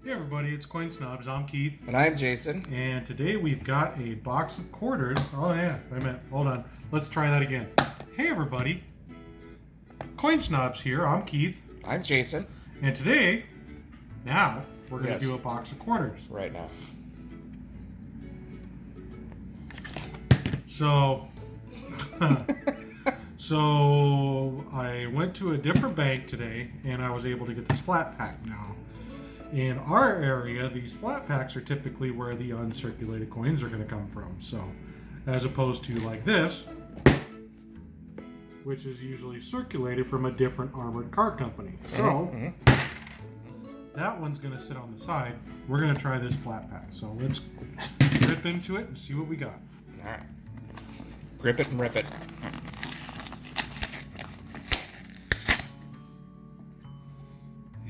Hey everybody, it's Coin Snobz. I'm Keith. And I'm Jason. And today we've got a box of quarters. Oh yeah, hold on. Let's try that again. Hey everybody, Coin Snobz here. I'm Keith. I'm Jason. And today, now, we're going to Yes. do a box of quarters. Right now. So, so I went to a different bank today and I was able to get this flat pack now. In our area, these flat packs are typically where the uncirculated coins are going to come from. So, as opposed to like this, which is usually circulated from a different armored car company. So, that one's going to sit on the side. We're going to try this flat pack. So, let's rip into it and see what we got. All right. Grip it and rip it.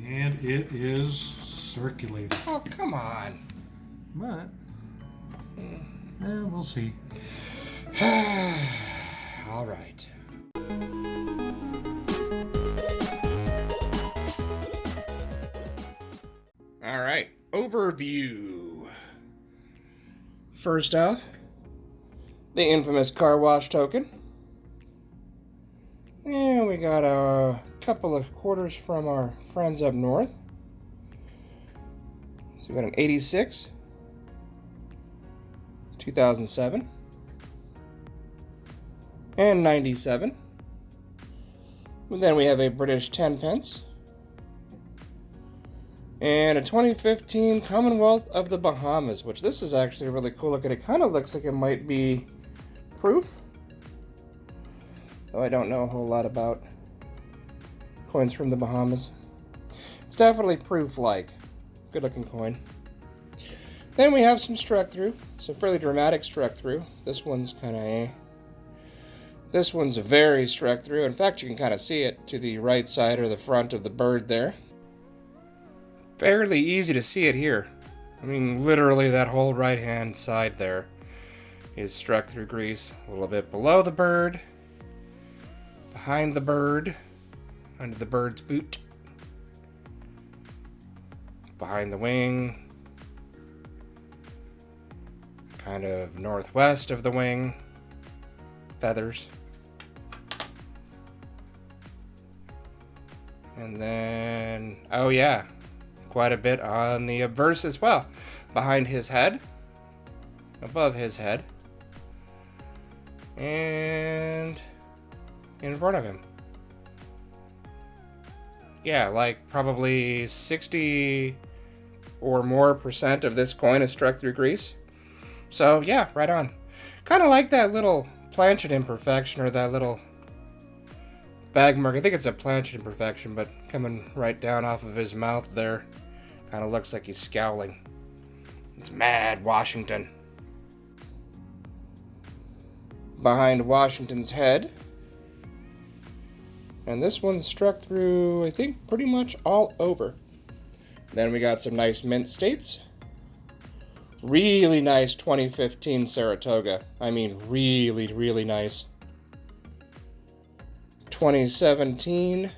And it is circulated. Oh, come on. But, we'll see. All right. All right. Overview. First off, the infamous car wash token. And we got a couple of quarters from our friends up north. So we got an 86, 2007, and 97. And then we have a British 10 pence. And a 2015 Commonwealth of the Bahamas, which this is actually really cool looking. It kind of looks like it might be proof. Though I don't know a whole lot about coins from the Bahamas. It's definitely proof-like. Good looking coin. Then we have some struck through. Some fairly dramatic struck through. This one's kind of eh. This one's very struck through. In fact, you can kind of see it to the right side or the front of the bird there. Fairly easy to see it here. I mean, literally that whole right-hand side there is struck through grease. A little bit below the bird, behind the bird, under the bird's boot, behind the wing, kind of northwest of the wing, feathers. And then, oh yeah, quite a bit on the obverse as well. Behind his head, above his head, and in front of him. Yeah, like probably 60 or more % of this coin is struck through grease. So yeah, right on. Kind of like that little planchet imperfection, or that little bag mark. I think it's a planchet imperfection, but coming right down off of his mouth there. Kind of looks like he's scowling. It's Mad Washington. Behind Washington's head. And this one's struck through, I think, pretty much all over. Then we got some nice mint states. Really nice 2015 Saratoga. I mean, really, really nice. 2017.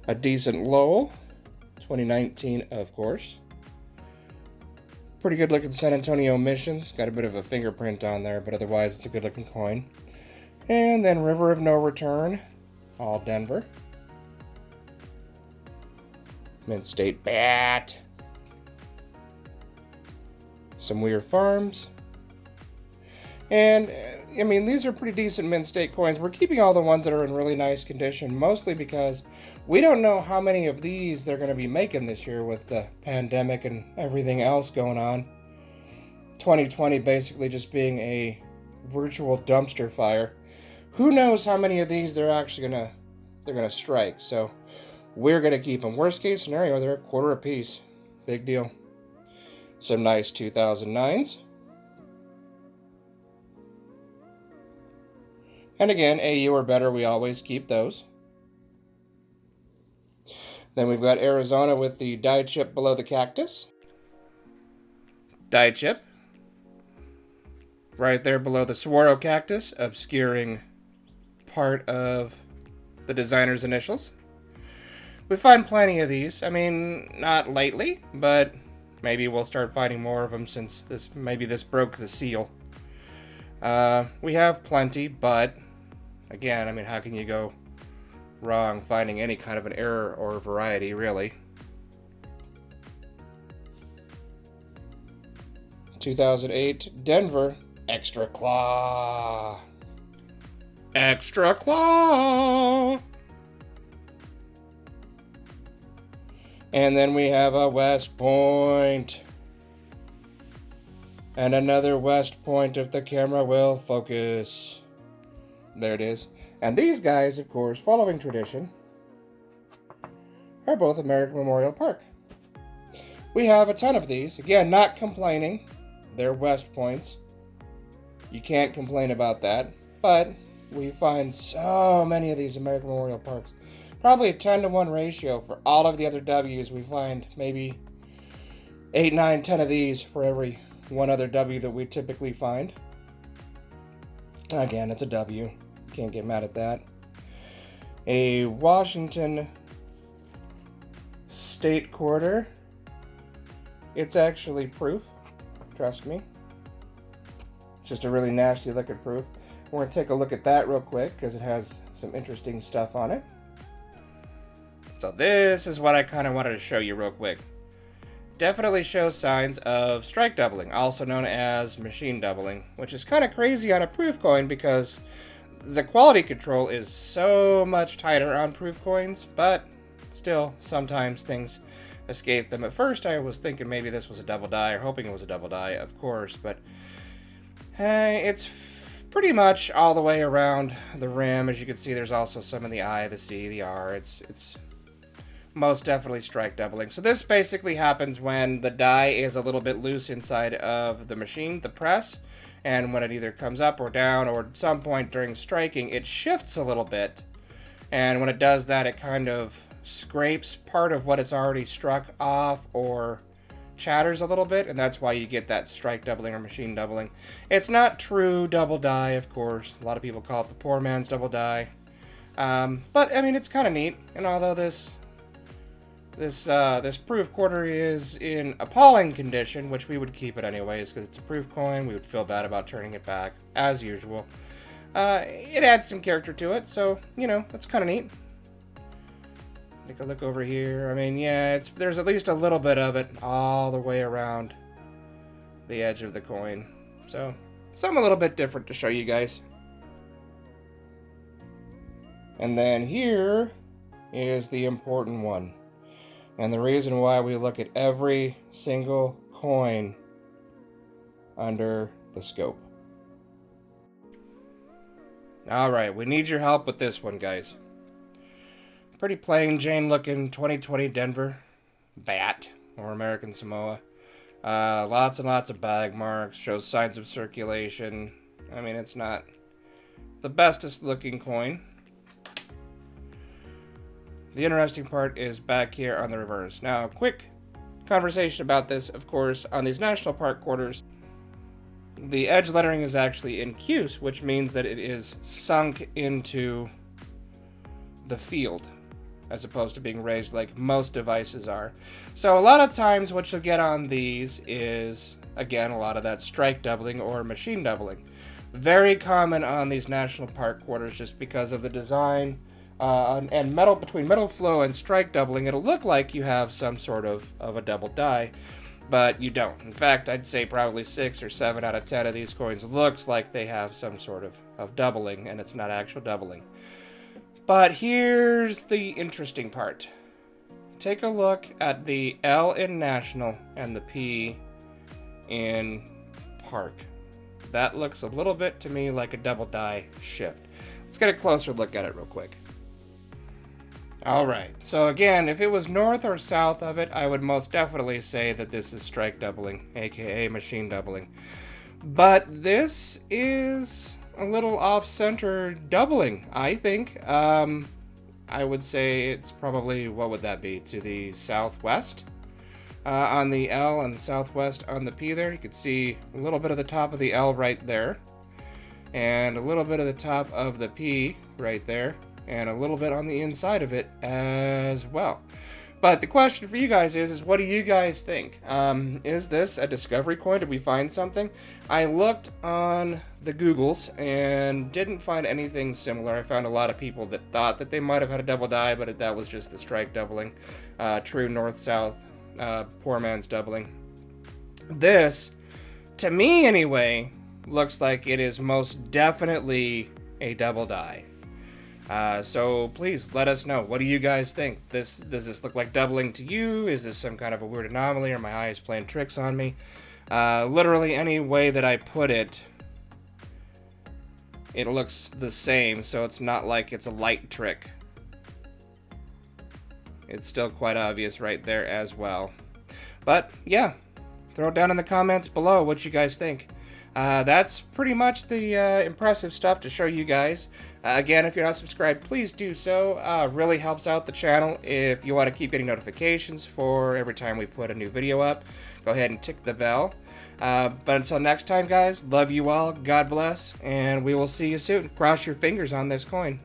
A decent Lowell. 2019, of course. Pretty good looking San Antonio Missions. Got a bit of a fingerprint on there, but otherwise it's a good looking coin. And then River of No Return, all Denver. Mint State Bat. Some Weir Farms. And, I mean, these are pretty decent Mint State coins. We're keeping all the ones that are in really nice condition, mostly because we don't know how many of these they're going to be making this year with the pandemic and everything else going on. 2020 basically just being a virtual dumpster fire. Who knows how many of these they're actually gonna strike? So we're gonna keep them. Worst case scenario, they're a quarter a piece. Big deal. Some nice 2009s. And again, AU or better, we always keep those. Then we've got Arizona with the die chip below the cactus. Die chip. Right there below the saguaro cactus, obscuring part of the designer's initials. We find plenty of these. I mean, not lately, but maybe we'll start finding more of them since this broke the seal. We have plenty, but again, I mean, how can you go wrong finding any kind of an error or variety, really? 2008 Denver Extra Claw. Extra Claw. And then we have a West Point. And another West Point if the camera will focus. There it is. And these guys, of course, following tradition, are both American Memorial Park. We have a ton of these. Again, not complaining. They're West Points. You can't complain about that. But we find so many of these American Memorial Parks. Probably a 10-to-1 ratio for all of the other W's. We find maybe 8, 9, 10 of these for every one other W that we typically find. Again, it's a W. Can't get mad at that. A Washington State Quarter. It's actually proof. Trust me. It's just a really nasty looking proof. We're going to take a look at that real quick because it has some interesting stuff on it. So this is what I kind of wanted to show you real quick. Definitely shows signs of strike doubling, also known as machine doubling, which is kind of crazy on a proof coin because the quality control is so much tighter on proof coins, but still sometimes things escape them. At first I was thinking maybe this was a double die, or hoping it was a double die, of course, but it's pretty much all the way around the rim. As you can see, there's also some in the I, the C, the R. It's most definitely strike doubling. So this basically happens when the die is a little bit loose inside of the machine, the press, and when it either comes up or down, or at some point during striking, it shifts a little bit. And when it does that, it kind of scrapes part of what it's already struck off or chatters a little bit, and that's why you get that strike doubling or machine doubling. It's not true double die, of course. A lot of people call it the poor man's double die. But I mean, it's kind of neat. And although this proof quarter is in appalling condition, which we would keep it anyways because it's a proof coin, we would feel bad about turning it back as usual. It adds some character to it, so you know, that's kind of neat. Take a look over here. I mean, yeah, there's at least a little bit of it all the way around the edge of the coin. So, something a little bit different to show you guys. And then here is the important one. And the reason why we look at every single coin under the scope. Alright, we need your help with this one, guys. Pretty plain Jane looking 2020 Denver bat or American Samoa. Lots and lots of bag marks, shows signs of circulation. I mean, it's not the bestest looking coin. The interesting part is back here on the reverse. Now, quick conversation about this, of course, on these national park quarters. The edge lettering is actually in cuse, which means that it is sunk into the field, as opposed to being raised like most devices are. So a lot of times what you'll get on these is, again, a lot of that strike doubling or machine doubling. Very common on these national park quarters just because of the design and metal, between metal flow and strike doubling, it'll look like you have some sort of a double die, but you don't. In fact, I'd say probably 6 or 7 out of 10 of these coins looks like they have some sort of doubling, and it's not actual doubling. But here's the interesting part. Take a look at the L in National and the P in Park. That looks a little bit to me like a double die shift. Let's get a closer look at it real quick. Alright, so again, if it was north or south of it, I would most definitely say that this is strike doubling, aka machine doubling. But this is a little off-center doubling, I think. I would say it's probably, what would that be, to the southwest on the L and the southwest on the P there. You can see a little bit of the top of the L right there and a little bit of the top of the P right there. and a little bit on the inside of it as well. But the question for you guys is what do you guys think? Is this a discovery coin? Did we find something? I looked on the Googles and didn't find anything similar. I found a lot of people that thought that they might have had a double die, but that was just the strike doubling. True north-south, poor man's doubling. This, to me anyway, looks like it is most definitely a double die. So please let us know. What do you guys think? Does this look like doubling to you? Is this some kind of a weird anomaly? Are my eyes playing tricks on me? Literally any way that I put it, it looks the same. So it's not like it's a light trick. It's still quite obvious right there as well. But yeah, throw it down in the comments below what you guys think. That's pretty much the impressive stuff to show you guys. Again, if you're not subscribed, please do so. Really helps out the channel. If you want to keep getting notifications for every time we put a new video up, go ahead and tick the bell. But until next time, guys, love you all, God bless, and we will see you soon. Cross your fingers on this coin.